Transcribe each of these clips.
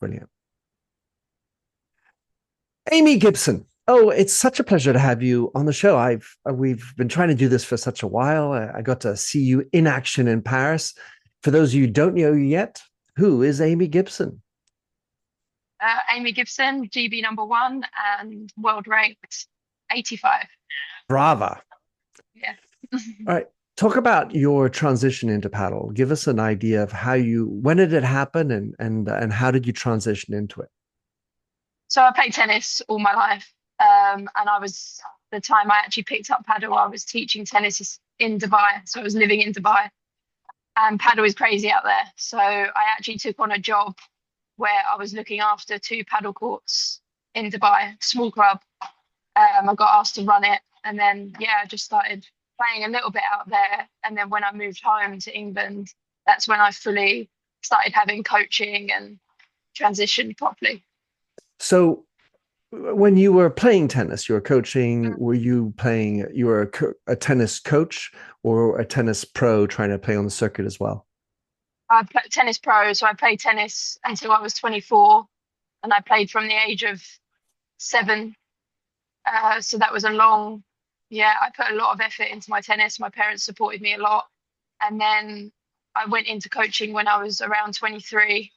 Brilliant. Aimee Gibson. Oh, it's such a pleasure to have you on the show. We've been trying to do this for such a while. I got to see you in action in Paris. For those of you who don't know you yet, who is Aimee Gibson? Aimee Gibson, GB #1 and world ranked 85. Brava. Yeah. All right. Talk about your transition into paddle. Give us an idea of when did it happen and how did you transition into it? So I played tennis all my life. And the time I actually picked up paddle, I was teaching tennis in Dubai. So I was living in Dubai and paddle is crazy out there. So I actually took on a job where I was looking after two paddle courts in Dubai, small club. I got asked to run it, and then yeah, I just started playing a little bit out there. And then when I moved home to England, that's when I fully started having coaching and transitioned properly. So when you were playing tennis, you were coaching, you were a tennis coach or a tennis pro trying to play on the circuit as well? I played tennis pro, so I played tennis until I was 24, and I played from the age of 7. So that was a long, yeah, I put a lot of effort into my tennis. My parents supported me a lot. And then I went into coaching when I was around 23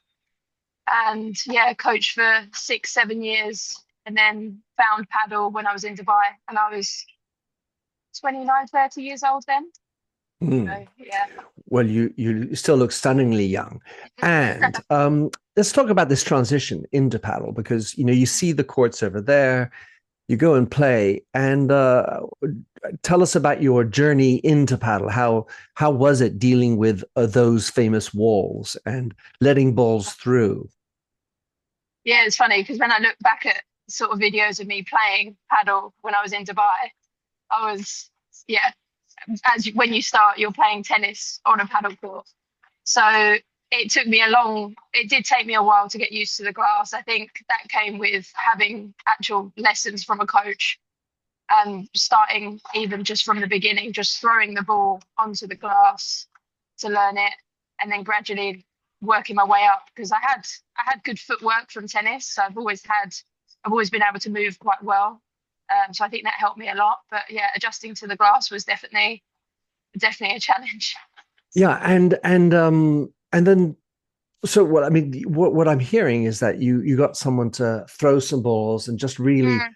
and yeah, coached for 6, 7 years and then found paddle when I was in Dubai and I was 29, 30 years old then. Mm. So yeah. Well, you still look stunningly young. And let's talk about this transition into paddle because you see the courts over there, you go and play, and tell us about your journey into paddle. How was it dealing with those famous walls and letting balls through? Yeah, it's funny because when I look back at sort of videos of me playing paddle when I was in Dubai, I was, yeah, when you start, you're playing tennis on a paddle court. So it did take me a while to get used to the glass. I think that came with having actual lessons from a coach and starting even just from the beginning, just throwing the ball onto the glass to learn it and then gradually working my way up because I had good footwork from tennis. So I've always been able to move quite well. So I think that helped me a lot. But yeah, adjusting to the glass was definitely a challenge. Yeah, and then so what I mean, what I'm hearing is that you got someone to throw some balls and just really Mm,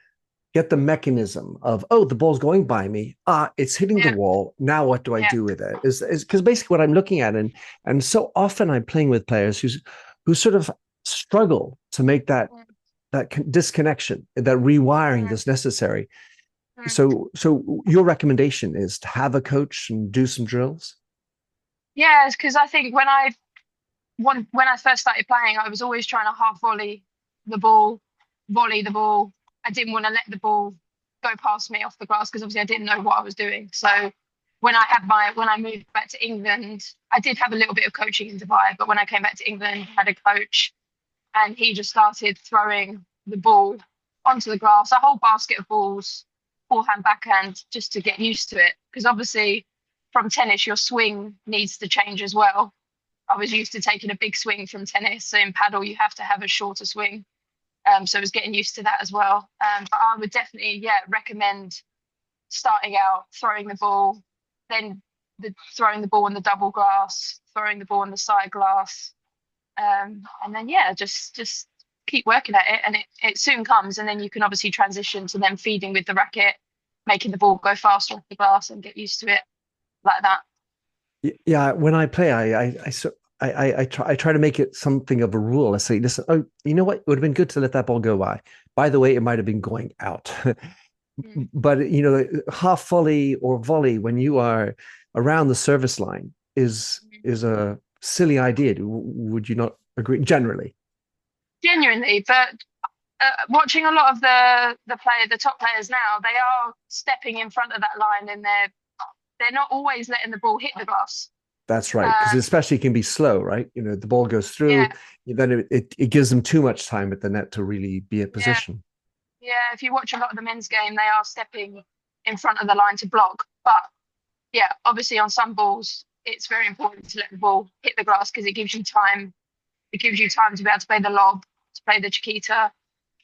get the mechanism of, oh, the ball's going by me, it's hitting the yeah, wall, now what do I yeah. do with it? Is because basically what I'm looking at, and so often I'm playing with players who sort of struggle to make Mm, that disconnection, that rewiring mm, that's necessary. mm. So your recommendation is to have a coach and do some drills. Yeah, because I think when I first started playing, I was always trying to half the ball, volley the ball. I didn't want to let the ball go past me off the grass because obviously I didn't know what I was doing. So when I moved back to England, I did have a little bit of coaching in Dubai, but when I came back to England, I had a coach and he just started throwing the ball onto the grass, a whole basket of balls, forehand, backhand, just to get used to it. Because obviously from tennis, your swing needs to change as well. I was used to taking a big swing from tennis. So in paddle, you have to have a shorter swing. So I was getting used to that as well. But I would definitely, yeah, recommend starting out throwing the ball, then throwing the ball in the double glass, throwing the ball in the side glass, and then yeah, just keep working at it, and it soon comes. And then you can obviously transition to then feeding with the racket, making the ball go faster off the glass, and get used to it like that. Yeah, when I play, I try to make it something of a rule. I say, listen, oh, you know what? It would have been good to let that ball go by. By the way, it might have been going out. Mm. But half volley or volley when you are around the service line is a silly idea. Would you not agree? Generally, Genuinely, but watching a lot of the top players now, they are stepping in front of that line, and they're not always letting the ball hit the glass. that's right. Because Um, especially it can be slow, right? The ball goes through, yeah, then it gives them too much time at the net to really be at yeah, position. yeah. If you watch a lot of the men's game, they are stepping in front of the line to block. But yeah, obviously on some balls, it's very important to let the ball hit the glass because it gives you time. It gives you time to be able to play the lob. to play the Chiquita.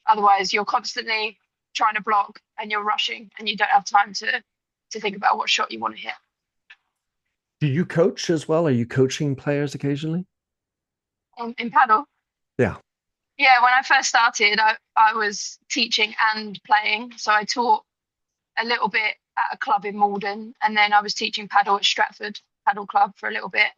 Otherwise, you're constantly trying to block and you're rushing and you don't have time to think about what shot you want to hit. Do you coach as well? Are you coaching players occasionally? In paddle, Yeah. yeah, when I first started, I was teaching and playing. So I taught a little bit at a club in Malden, and then I was teaching paddle at Stratford Paddle Club for a little bit.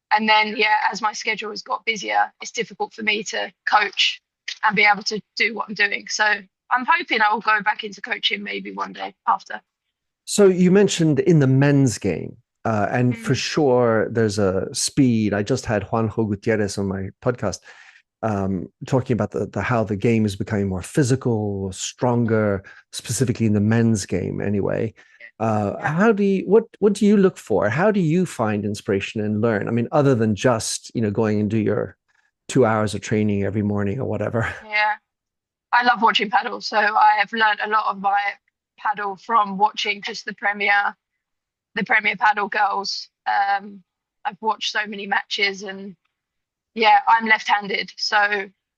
And then, yeah, as my schedule has got busier, it's difficult for me to coach and be able to do what I'm doing. So I'm hoping I will go back into coaching maybe one day after. So you mentioned in the men's game, and for Mm. sure there's a speed. I just had Juanjo Gutierrez on my podcast talking about the how the game is becoming more physical, stronger, specifically in the men's game. Anyway, Yeah. how do you what do you look for? How do you find inspiration and learn? I mean, other than just going and do your 2 hours of training every morning or whatever. Yeah. I love watching paddle. So I have learned a lot of my paddle from watching just the Premier Paddle girls. I've watched so many matches, and yeah, I'm left-handed, so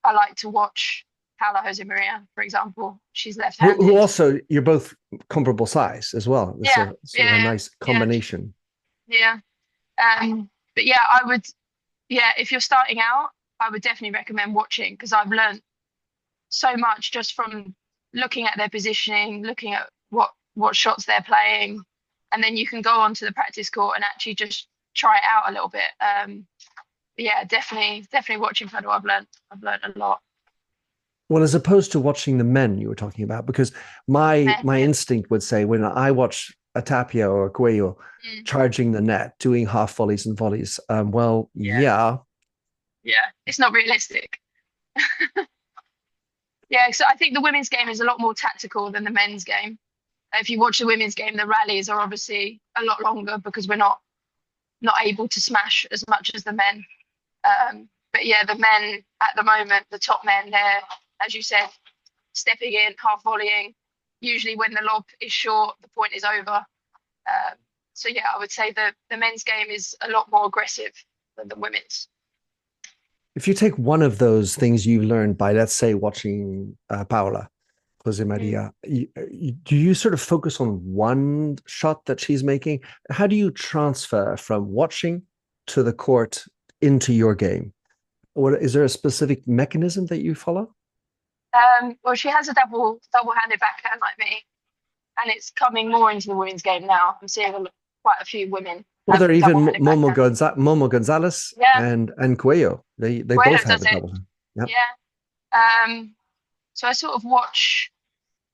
I like to watch Paula Josemaria, for example. She's Who left-handed. also you're both comparable size as well. It's Yeah, a sort of a yeah, nice yeah, combination. yeah. But yeah, I would, yeah, if you're starting out, I would definitely recommend watching because I've learned so much just from looking at their positioning, looking at what shots they're playing, and then you can go onto the practice court and actually just try it out a little bit. Yeah, definitely watching paddle. I've learned a lot. Well, as opposed to watching the men you were talking about, because my Men, my yeah, instinct would say when I watch a Tapia or a Cuello mm, charging the net, doing half volleys and volleys, well, yeah, yeah. yeah. It's not realistic. Yeah, so I think the women's game is a lot more tactical than the men's game. If you watch the women's game, the rallies are obviously a lot longer because we're not able to smash as much as the men. But yeah, the men at the moment, the top men, they're, as you said, stepping in, half volleying. Usually, when the lob is short, the point is over. So yeah, I would say the men's game is a lot more aggressive than the women's. If you take one of those things you learned by, let's say, watching Paula, Mm. Josemaria, do you sort of focus on one shot that she's making? How do you transfer from watching to the court into your game? What is there a specific mechanism that you follow? Well, she has a double-handed backhand like me, and it's coming more into the women's game now. I'm seeing quite a few women Well, have there are even double-handed backhand. Momo Gonzalez Yeah, and Cuello. They both Guido have does a it. double. Yeah. Yeah. So I sort of watch.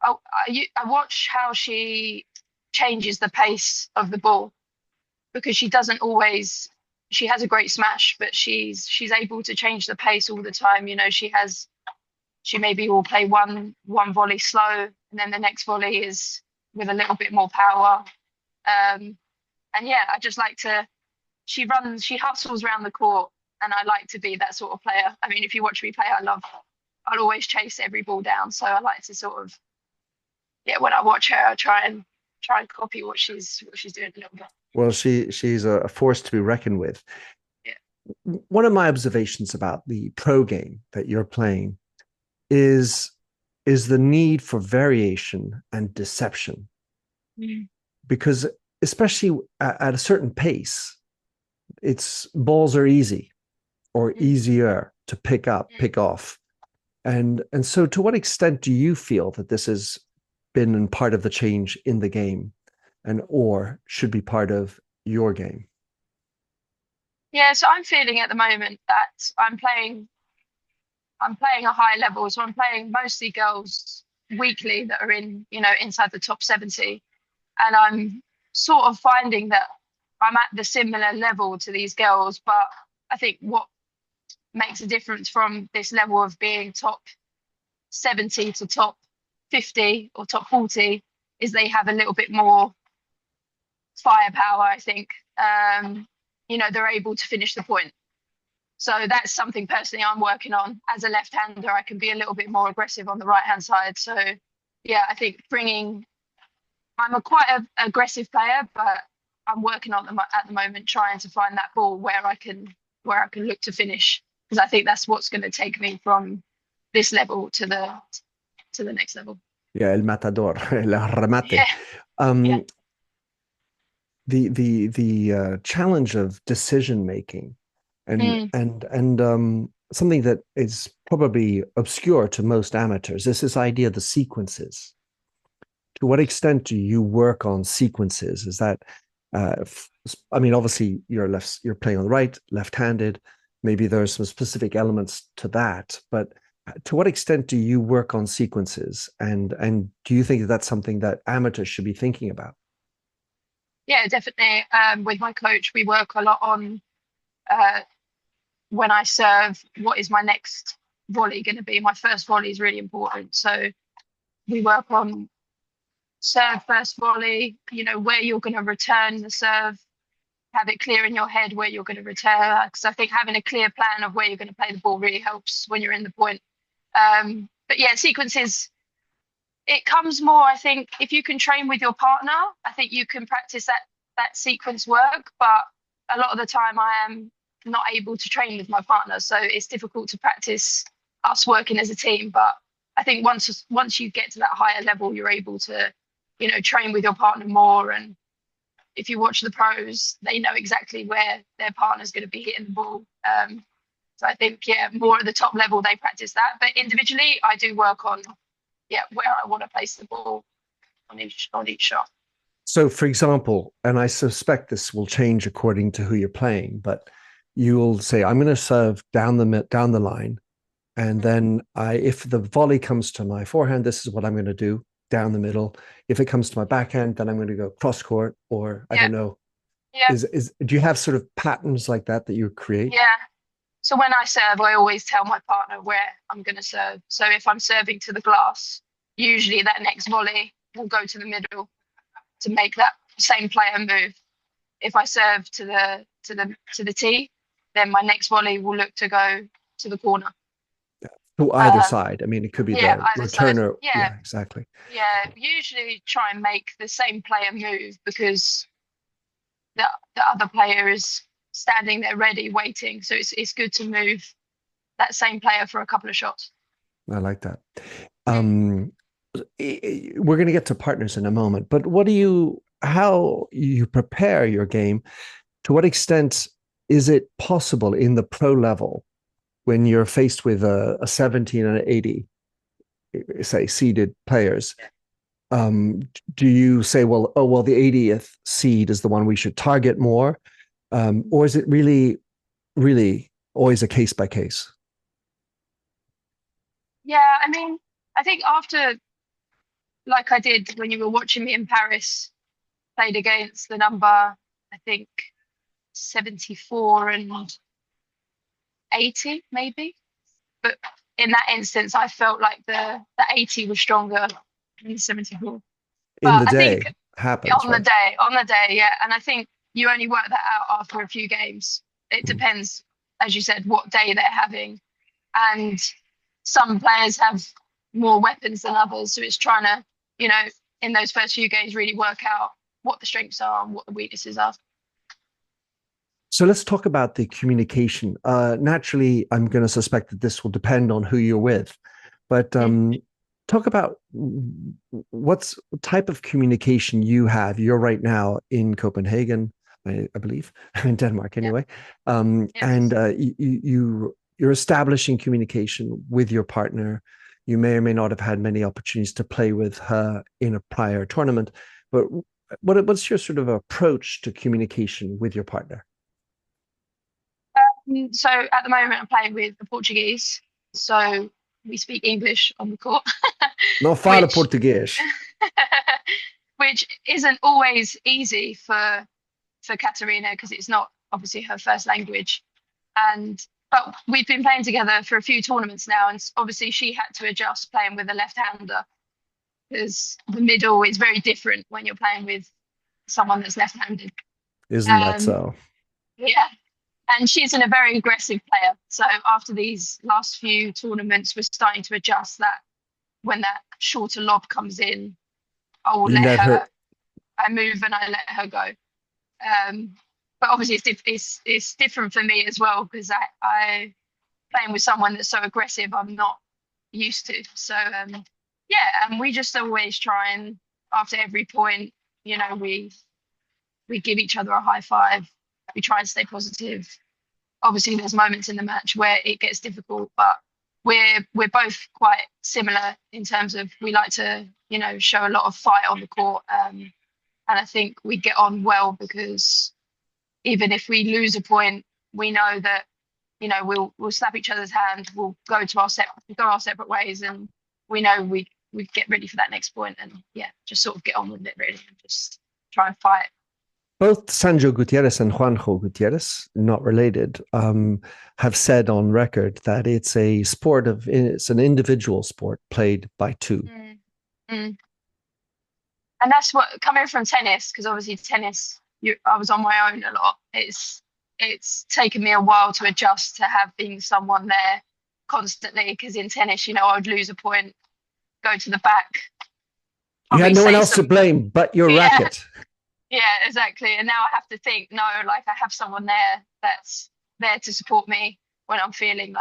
I watch how she changes the pace of the ball because she doesn't always. She has a great smash, but she's able to change the pace all the time. She maybe will play one volley slow, and then the next volley is with a little bit more power. Um, and yeah, I just like to. She hustles around the court, and I like to be that sort of player. I mean, if you watch me play, I'll always chase every ball down. So I like to sort of, yeah, when I watch her, I try and copy what she's doing a little bit. Well, she's a force to be reckoned with. Yeah. One of my observations about the pro game that you're playing is is the need for variation and deception, Mm. because especially at a certain pace, it's balls are easy or Mm. easier to pick up, Mm. pick off. And so to what extent do you feel that this has been part of the change in the game and or should be part of your game? Yeah, so I'm feeling at the moment that I'm playing a high level, so I'm playing mostly girls weekly that are inside the top 70. And I'm sort of finding that I'm at the similar level to these girls, but I think what makes a difference from this level of being top 70 to top 50 or top 40 is they have a little bit more firepower, I think. They're able to finish the point. So that's something personally I'm working on. As a left-hander, I can be a little bit more aggressive on the right-hand side. So yeah, I think I'm a quite aggressive player, but I'm working on them at the moment, trying to find that ball where I can look to finish because I think that's what's going to take me from this level to the next level. Yeah, el matador, el remate. Yeah, yeah. Um, the challenge of decision making Mm, and something that is probably obscure to most amateurs is this idea of the sequences. To what extent do you work on sequences? Is that I mean, obviously you're playing on the right, left-handed. Maybe there are some specific elements to that, but to what extent do you work on sequences? And do you think that that's something that amateurs should be thinking about? yeah, definitely. With my coach, we work a lot on uh, when I serve, what is my next volley going to be? My first volley is really important. So we work on serve first volley, where you're going to return the serve, have it clear in your head where you're going to return. Because I think having a clear plan of where you're going to play the ball really helps when you're in the point. But yeah, sequences, it comes more, I think, if you can train with your partner, I think you can practice that sequence work. But a lot of the time I am not able to train with my partner. So it's difficult to practice us working as a team. But I think once you get to that higher level, you're able to, train with your partner more. And if you watch the pros, they know exactly where their partner's going to be hitting the ball. So I think, yeah, more at the top level, they practice that. But individually, I do work on, yeah, where I want to place the ball on each shot. So, for example, and I suspect this will change according to who you're playing, but you'll say, "I'm going to serve down the line, and then if the volley comes to my forehand, this is what I'm going to do down the middle. If it comes to my backhand, then I'm going to go cross court, or I Yeah, don't know." yeah, Is do you have sort of patterns like that that you create? yeah. So when I serve, I always tell my partner where I'm going to serve. So if I'm serving to the glass, usually that next volley will go to the middle to make that same player move. If I serve to the tee, then my next volley will look to go to the corner. To either Um, side. I mean, it could be yeah, the either side. returner. Yeah, Yeah, exactly. yeah. Usually try and make the same player move because the other player is standing there ready, waiting. So it's good to move that same player for a couple of shots. I like that. Mm. Um, we're going to get to partners in a moment, but how you prepare your game? To what extent is it possible in the pro level when you're faced with a 17 and an 80, say seeded players? Um, do you say, well, oh, well, the 80th seed is the one we should target more? Or is it really always a case by case? Yeah, I mean, I think after, like I did when you were watching me in Paris, played against the number, I think 74 and 80, maybe. But in that instance, I felt like the 80 was stronger than the 74. In But the I think day happens, right? on the day, yeah. And I think you only work that out after a few games. It Mm. depends, as you said, what day they're having. And some players have more weapons than others. So it's trying to, you know, in those first few games, really work out what the strengths are and what the weaknesses are. So let's talk about the communication. Naturally, I'm going to suspect that this will depend on who you're with, but Mm. talk about what's type of communication you have. You're right now in Copenhagen, I believe, in Denmark Yeah. anyway, Yeah. and you're establishing communication with your partner. You may or may not have had many opportunities to play with her in a prior tournament, but what's your sort of approach to communication with your partner? So at the moment, I'm playing with the Portuguese. So we speak English on the court, Não fala which português. which isn't always easy for Katerina because it's not obviously her first language. And but we've been playing together for a few tournaments now, and obviously she had to adjust playing with a left-hander because the middle is very different when you're playing with someone that's left-handed. Isn't that Um, so? yeah, and she's a very aggressive player. So after these last few tournaments, we're starting to adjust that when that shorter lob comes in, I will You let let her. her. I move and I let her go. Um, but obviously it's different for me as well because I playing with someone that's so aggressive. I'm not. used to. So yeah, and we just always try and after every point, we give each other a high five. We try and stay positive. Obviously, there's moments in the match where it gets difficult, but we're both quite similar in terms of we like to, show a lot of fight on the court. And I think we get on well because even if we lose a point, we know that we'll slap each other's hand, we'll go our separate ways, and we know we get ready for that next point, and yeah, just sort of get on with it really, and just try and fight. Both Sanjo Gutierrez and Juanjo Gutierrez, not related, have said on record that it's an individual sport played by two. Mm. Mm. And that's what coming from tennis, because obviously tennis, I was on my own a lot. It's taken me a while to adjust to having someone there constantly. Because in tennis, I would lose a point, go to the back, You had probably no one say else to something. blame but your Yeah, racket. yeah, exactly. And now I have to think, no, like I have someone there that's there to support me when I'm feeling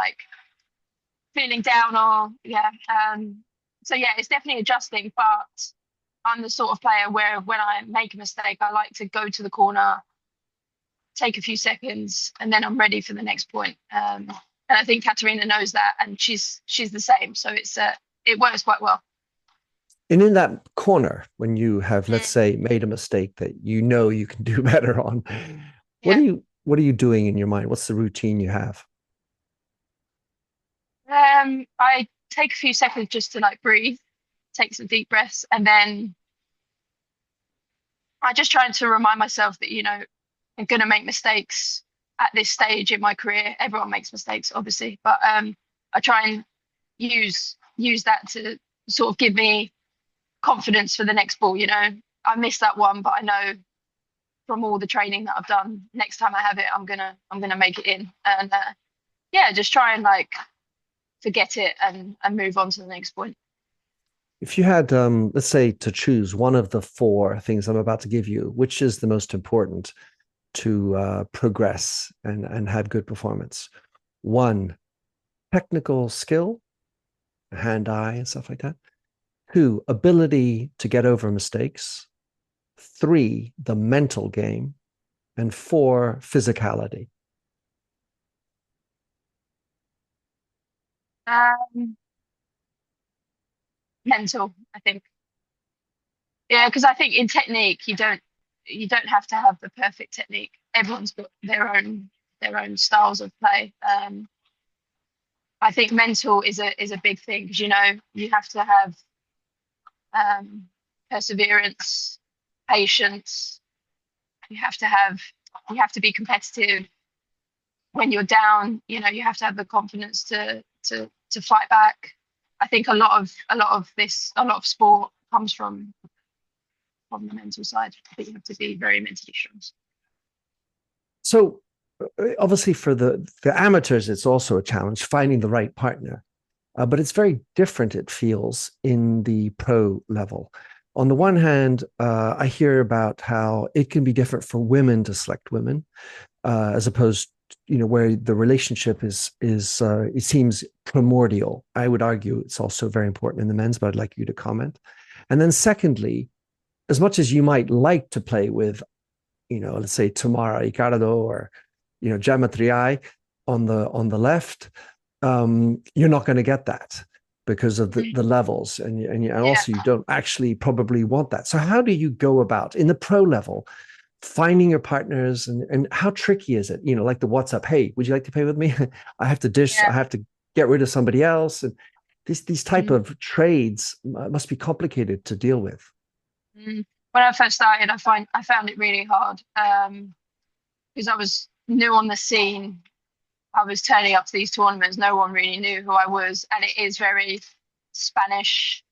down or yeah. So yeah, it's definitely adjusting, but I'm the sort of player where when I make a mistake, I like to go to the corner, take a few seconds, and then I'm ready for the next point. And I think Katerina knows that, and she's the same. So it works quite well. And in that corner, when you have, let's Mm, say, made a mistake that you know you can do better on, yeah. what are you doing in your mind? What's the routine you have? I take a few seconds just to like breathe, take some deep breaths, and then I just try to remind myself that, I'm gonna make mistakes at this stage in my career. Everyone makes mistakes, obviously, but I try and use that to sort of give me confidence for the next ball. I missed that one, but I know from all the training that I've done, next time I have it, I'm gonna make it in. And yeah, just try and like forget it and move on to the next point. If you had, let's say, to choose one of the four things I'm about to give you, which is the most important to progress and have good performance? One, technical skill, hand eye and stuff like that. Two, ability to get over mistakes. Three, the mental game. And four, physicality. Um, Mental, I think. Yeah, because I think in technique you don't have to have the perfect technique. Everyone's got their own styles of play. I think mental is a big thing because you have to have um, perseverance, patience. You have to have you have to be competitive when you're down. You have to have the confidence to fight back. I think a lot of sport comes from the mental side. I think you have to be very mentally strong. So obviously for the amateurs, it's also a challenge finding the right partner. But it's very different, it feels, in the pro level. On the one hand, I hear about how it can be different for women to select women, as opposed, where the relationship is it seems primordial. I would argue it's also very important in the men's, but I'd like you to comment. And then secondly, as much as you might like to play with, let's say Tamara Icardo or, Gemma Triay on the left, you're not going to get that because of the levels, and Yeah. also you don't actually probably want that. So how do you go about in the pro level finding your partners, and how tricky is it? Like the WhatsApp, hey, would you like to play with me? I have to dish, I Yeah. have to get rid of somebody else, and these type Mm, of trades must be complicated to deal with. mm. When I first started, I found it really hard because I was new on the scene. I was turning up to these tournaments. No one really knew who I was, and it is very Spanish,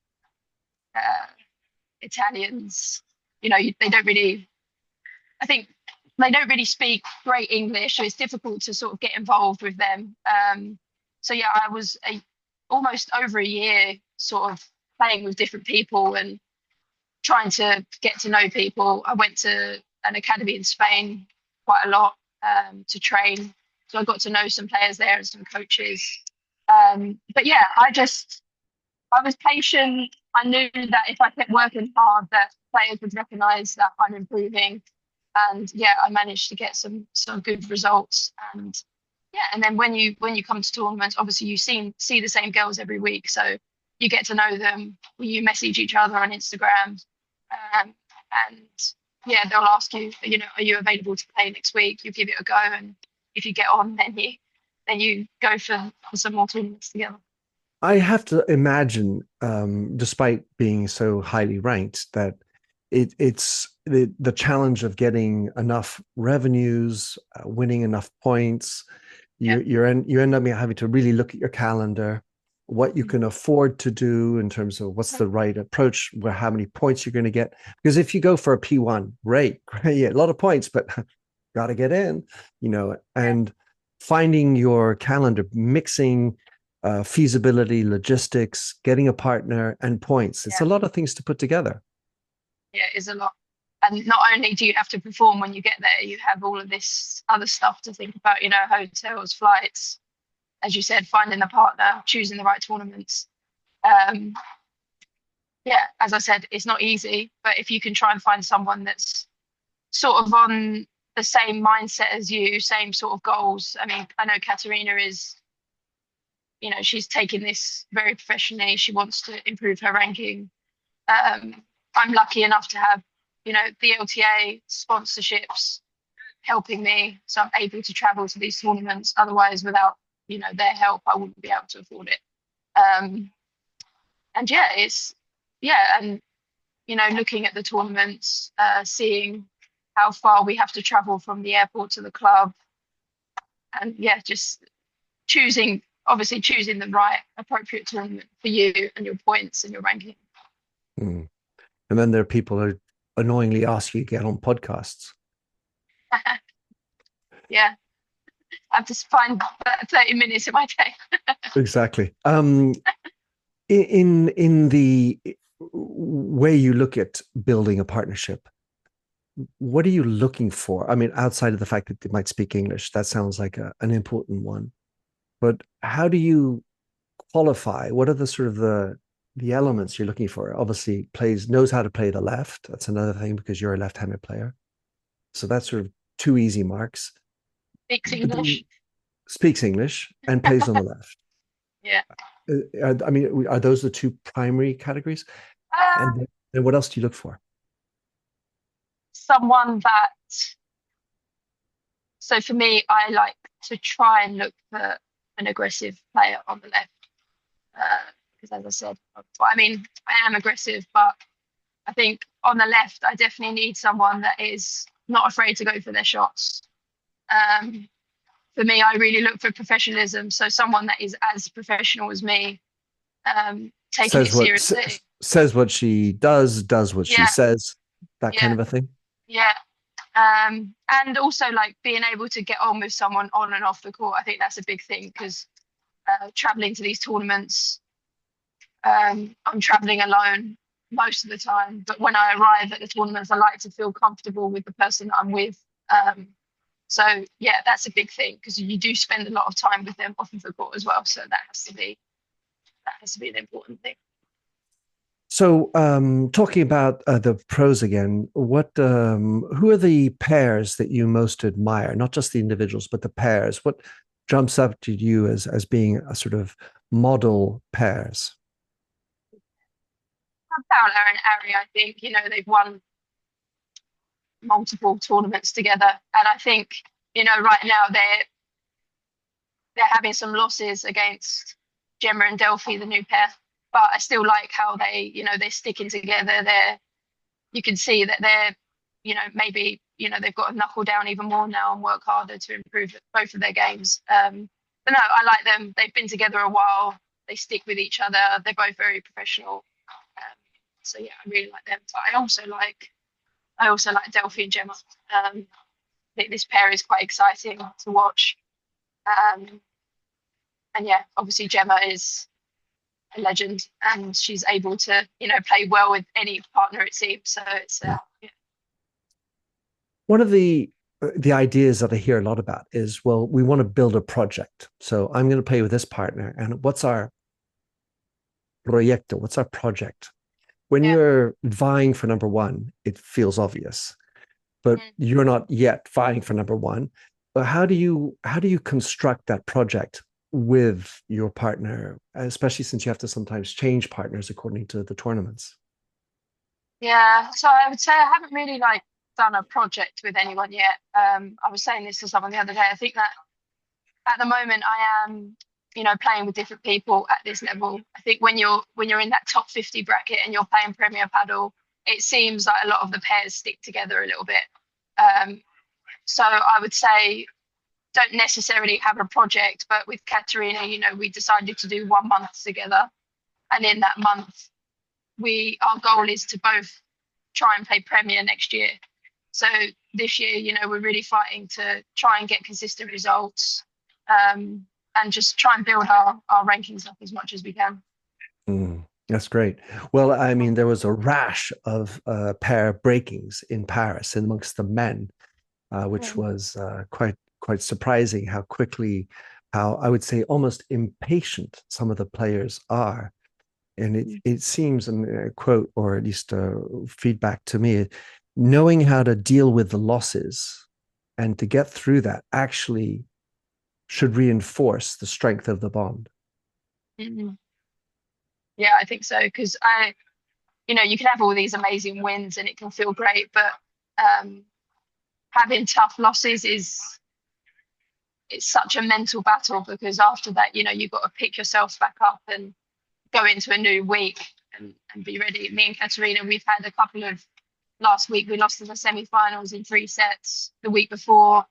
uh, Italians. They don't really. I think they don't really speak great English, so it's difficult to sort of get involved with them. So yeah, I was almost over a year sort of playing with different people and trying to get to know people. I went to an academy in Spain quite a lot to train, so I got to know some players there and some coaches. But yeah, I just I was patient. I knew that if I kept working hard, that players would recognise that I'm improving. And yeah, I managed to get some good results. And yeah, and then when you come to tournaments, obviously you see the same girls every week, so you get to know them. You message each other on Instagram, and yeah, they'll ask you, are you available to play next week? You give it a go, and if you get on, then you go for some more tournaments together. I have to imagine, despite being so highly ranked, that it's the challenge of getting enough revenues, winning enough points. Yeah. You end up having to really look at your calendar, what you Mhm. can afford to do in terms of what's the right approach, where how many points you're going to get. Because if you go for a P1, great, yeah, a lot of points, but got to get in, Yeah. and finding your calendar, mixing feasibility, logistics, getting a partner, and points. It's Yeah. a lot of things to put together. Yeah, it is a lot. And not only do you have to perform when you get there, you have all of this other stuff to think about, hotels, flights, as you said, finding the partner, choosing the right tournaments. Um, yeah, as I said, it's not easy, but if you can try and find someone that's sort of on the same mindset as you, same sort of goals. I mean, I know Katerina is, she's taking this very professionally. She wants to improve her ranking. Um, I'm lucky enough to have, the LTA sponsorships helping me, so I'm able to travel to these tournaments. Otherwise, without, their help, I wouldn't be able to afford it. Um, and yeah, and looking at the tournaments, seeing how far we have to travel from the airport to the club, and yeah, just obviously choosing the right appropriate tournament for you and your points and your ranking. Mm. And then there are people who annoyingly ask you to get on podcasts. Yeah, I have to find 30 minutes in my day. Exactly. In the way you look at building a partnership, what are you looking for? I mean, outside of the fact that they might speak English, that sounds like an important one. But how do you qualify? What are the sort of the elements you're looking for? Obviously, knows how to play the left. That's another thing because you're a left-handed player. So that's sort of two easy marks. Speaks But then English. speaks English and plays on the left. Yeah. I mean, are those the two primary categories? Uh, And then what else do you look for? Someone that, so for me, I like to try and look for an aggressive player on the left. Because as I said, I mean, I am aggressive, but I think on the left, I definitely need someone that is not afraid to go for their shots. Um, for me, I really look for professionalism. So someone that is as professional as me, taking it Says what seriously. says what she does what she Yeah, says, that kind yeah, of a thing. yeah. And also like being able to get on with someone on and off the court. I think that's a big thing because traveling to these tournaments, I'm traveling alone most of the time. But when I arrive at the tournaments, I like to feel comfortable with the person that I'm with. Um, so yeah, that's a big thing because you do spend a lot of time with them off of the court as well. So that has to be an important thing. So, talking about the pros again, who are the pairs that you most admire? Not just the individuals, but the pairs. What jumps up to you as being a sort of model pairs? Paula and Ari, I think, they've won multiple tournaments together. And I think, right now they're having some losses against Gemma and Delphi, the new pair. But I still like how they're sticking together. You can see that maybe, they've got to knuckle down even more now and work harder to improve both of their games. But no, I like them. They've been together a while. They stick with each other. They're both very professional. So yeah, I really like them. But I also like Delphi and Gemma. I think this pair is quite exciting to watch. Um, and yeah, obviously Gemma is a legend and she's able to, play well with any partner it seems. So it's Yeah. yeah. One of the ideas that I hear a lot about is, well, we want to build a project. So I'm going to play with this partner, and what's our proyecto? What's our project? When Yeah. you're vying for number one, it feels obvious, but Mm. you're not yet vying for number one. But how do you construct that project with your partner, especially since you have to sometimes change partners according to the tournaments? Yeah, so I would say I haven't really like done a project with anyone yet. I was saying this to someone the other day. I think that at the moment I am, playing with different people at this level. I think when you're in that top 50 bracket and you're playing Premier Padel, it seems like a lot of the pairs stick together a little bit. Um, so I would say don't necessarily have a project, but with Katerina, we decided to do 1 month together, and in that month, we our goal is to both try and play Premier next year. So this year, we're really fighting to try and get consistent results, and just try and build our rankings up as much as we can. That's great. Well, I mean, there was a rash of pair breakings in Paris amongst the men, which Mm. was quite surprising how quickly, how I would say almost impatient some of the players are. And it seems, and a quote, or at least feedback to me, knowing how to deal with the losses and to get through that actually should reinforce the strength of the bond. Mm. Yeah, I think so because you can have all these amazing wins and it can feel great, but um, having tough losses is it's such a mental battle because after that, you've got to pick yourself back up and go into a new week and be ready. Me and Katerina, we've had a couple of last week we lost in the semi-finals in 3 sets. The week before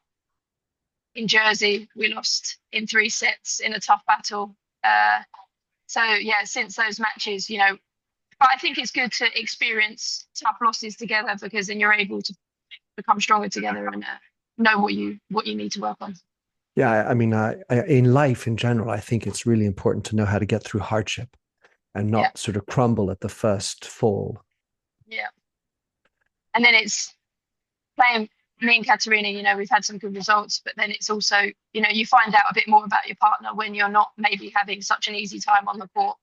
in Jersey, we lost in 3 sets in a tough battle. So yeah, since those matches, but I think it's good to experience tough losses together because then you're able to become stronger together and know what you need to work on. Yeah, I mean, in life in general, I think it's really important to know how to get through hardship and Yeah, not sort of crumble at the first fall. yeah. And then it's playing me and Katerina, we've had some good results, but then it's also, you find out a bit more about your partner when you're not maybe having such an easy time on the court.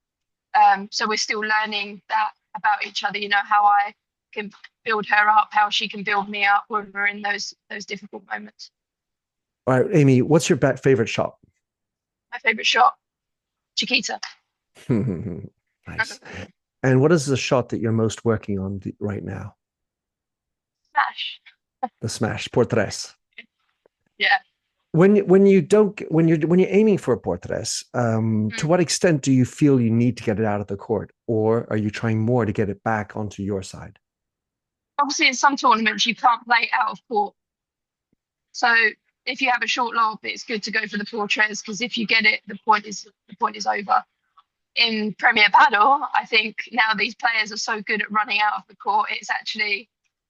So we're still learning that about each other, how I can build her up, how she can build me up when we're in those difficult moments. All right, Aimee, what's your favorite shot? My favorite shot, Chiquita. Nice. And what is the shot that you're most working on right now? Smash. The smash, por tres. Yeah. When you don't when you're aiming for a portres, to Mm. what extent do you feel you need to get it out of the court, or are you trying more to get it back onto your side? Obviously, in some tournaments, you can't play out of court. So if you have a short lob, it's good to go for the portraits because if you get it, the point is over. In Premier Padel, I think now these players are so good at running out of the court, it's actually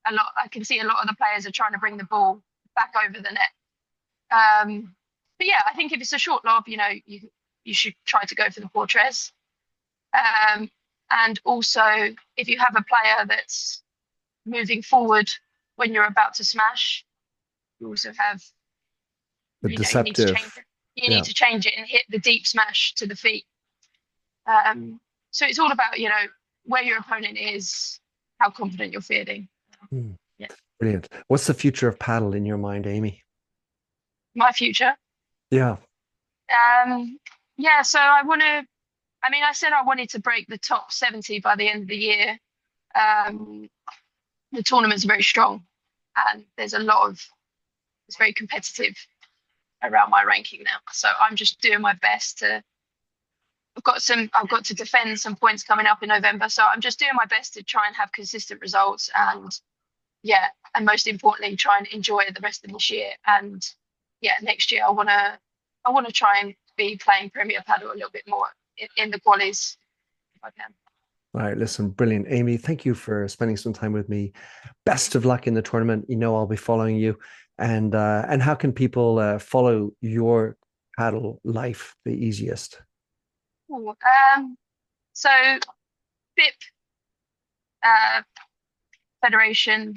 a lot. I can see a lot of the players are trying to bring the ball back over the net. But yeah, I think if it's a short lob, you should try to go for the portraits. Um, and also, if you have a player that's moving forward when you're about to smash, you also have, The you need to change deceptive, it. You need yeah. to change it and hit the deep smash to the feet. Um, so it's all about, where your opponent is, how confident you're feeling. Hmm. Yeah. Brilliant. What's the future of paddle in your mind, Aimee? My future. Yeah. Yeah, so I said I wanted to break the top 70 by the end of the year. Um, the tournament's very strong and it's very competitive around my ranking now. So I'm just doing my best I've got to defend some points coming up in November. So I'm just doing my best to try and have consistent results and yeah, and most importantly, try and enjoy the rest of this year. And yeah, next year I wanna try and be playing Premier Padel a little bit more in the qualies if I can. All right, listen, brilliant. Aimee, thank you for spending some time with me. Best of luck in the tournament. You know I'll be following you. And how can people follow your paddle life the easiest? Cool. So BIP uh, Federation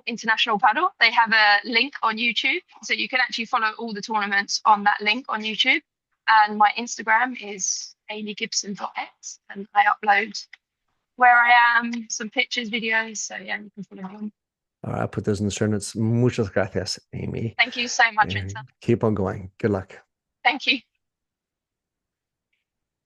International Paddle. They have a link on YouTube, so you can actually follow all the tournaments on that link on YouTube. And my Instagram is aimeegibson.x, and I upload where I am, some pictures, videos. So yeah, you can follow me on. All right, I'll put those in the show notes. Muchas gracias, Aimee. Thank you so much, And Vincent. keep on going. Good luck. Thank you.